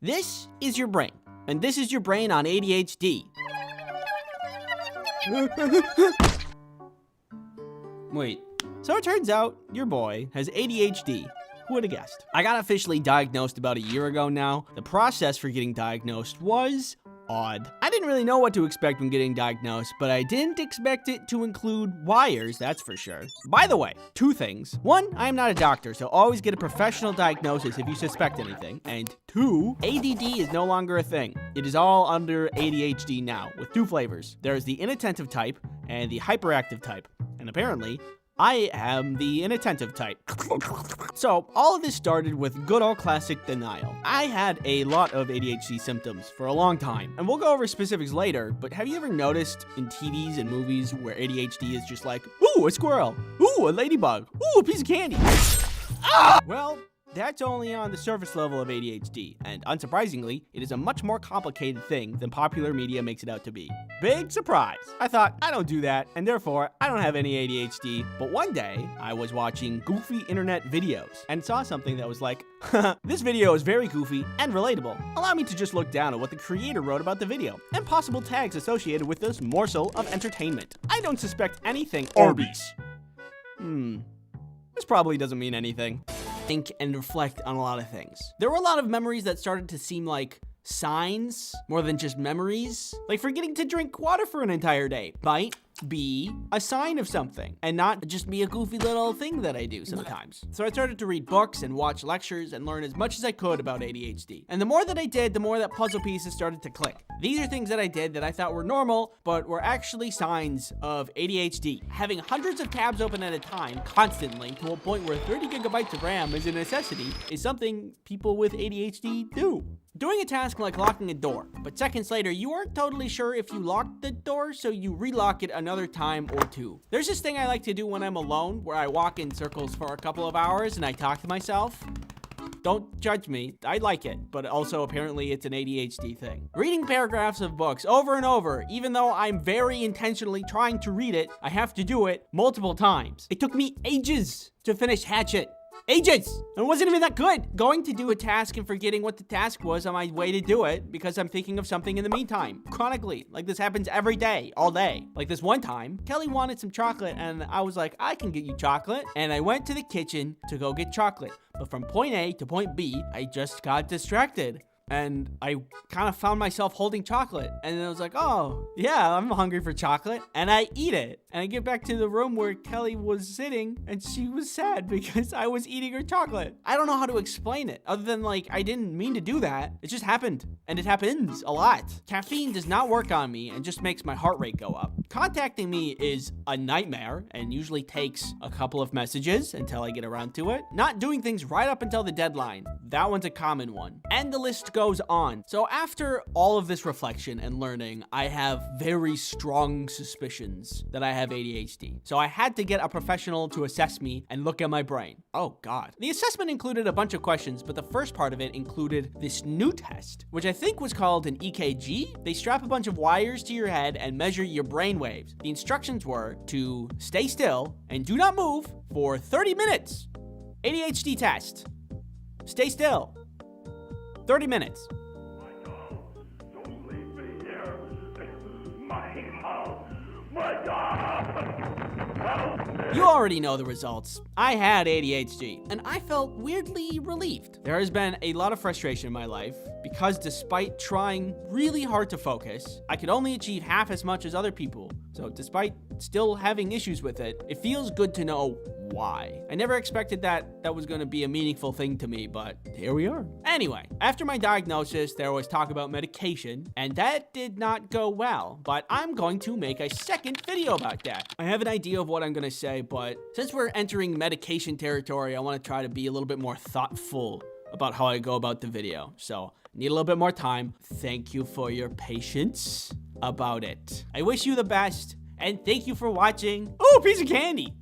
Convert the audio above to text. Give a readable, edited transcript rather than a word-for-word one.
This is your brain, and this is your brain on ADHD. Wait, so it turns out your boy has ADHD. Who would have guessed? I got officially diagnosed about a year ago now. The process for getting diagnosed was odd. I didn't really know what to expect when getting diagnosed, but I didn't expect it to include wires, that's for sure. By the way, two things. One, I am not a doctor, so always get a professional diagnosis if you suspect anything. And two, ADD is no longer a thing. It is all under ADHD now, with two flavors. There is the inattentive type and the hyperactive type. And apparently, I am the inattentive type. So, all of this started with good old classic denial. I had a lot of ADHD symptoms for a long time, and we'll go over specifics later, but have you ever noticed in TVs and movies where ADHD is just like, ooh, a squirrel, ooh, a ladybug, ooh, a piece of candy? Ah! Well, that's only on the surface level of ADHD, and unsurprisingly, it is a much more complicated thing than popular media makes it out to be. Big surprise! I thought, I don't do that, and therefore, I don't have any ADHD, but one day, I was watching goofy internet videos, and saw something that was like, this video is very goofy and relatable. Allow me to just look down at what the creator wrote about the video, and possible tags associated with this morsel of entertainment. I don't suspect anything Arby's. This probably doesn't mean anything. Think and reflect on a lot of things. There were a lot of memories that started to seem like signs more than just memories. Like forgetting to drink water for an entire day might be a sign of something and not just be a goofy little thing that I do sometimes. So I started to read books and watch lectures and learn as much as I could about ADHD. And the more that I did, the more that puzzle pieces started to click. These are things that I did that I thought were normal, but were actually signs of ADHD. Having hundreds of tabs open at a time constantly to a point where 30 gigabytes of RAM is a necessity is something people with ADHD do. Doing a task like locking a door, but seconds later, you aren't totally sure if you locked the door, so you relock it another time or two. There's this thing I like to do when I'm alone, where I walk in circles for a couple of hours and I talk to myself. Don't judge me, I like it, but also apparently it's an ADHD thing. Reading paragraphs of books over and over, even though I'm very intentionally trying to read it, I have to do it multiple times. It took me ages to finish Hatchet. Ages! And it wasn't even that good. Going to do a task and forgetting what the task was on my way to do it because I'm thinking of something in the meantime. Chronically. Like this happens every day, all day. Like this one time, Kelly wanted some chocolate and I was like, I can get you chocolate. And I went to the kitchen to go get chocolate. But from point A to point B, I just got distracted. And I kind of found myself holding chocolate. And I was like, oh, yeah, I'm hungry for chocolate. And I eat it. And I get back to the room where Kelly was sitting and she was sad because I was eating her chocolate. I don't know how to explain it other than like, I didn't mean to do that. It just happened. And it happens a lot. Caffeine does not work on me and just makes my heart rate go up. Contacting me is a nightmare and usually takes a couple of messages until I get around to it. Not doing things right up until the deadline. That one's a common one. And the list goes on. So after all of this reflection and learning, I have very strong suspicions that I have ADHD. So I had to get a professional to assess me and look at my brain. Oh God. The assessment included a bunch of questions, but the first part of it included this new test, which I think was called an EKG. They strap a bunch of wires to your head and measure your brain waves. The instructions were to stay still and do not move for 30 minutes. ADHD test. Stay still. 30 minutes. Don't leave me here. My house. My God. Help me. You already know the results. I had ADHD, and I felt weirdly relieved. There has been a lot of frustration in my life because despite trying really hard to focus, I could only achieve half as much as other people. So despite still having issues with it, it feels good to know why. I never expected that was going to be a meaningful thing to me, but here we are. Anyway, after my diagnosis, there was talk about medication, and that did not go well, but I'm going to make a second video about that. I have an idea of what I'm going to say, but since we're entering medication territory, I want to try to be a little bit more thoughtful about how I go about the video. So, need a little bit more time. Thank you for your patience about it. I wish you the best, and thank you for watching. Oh, piece of candy.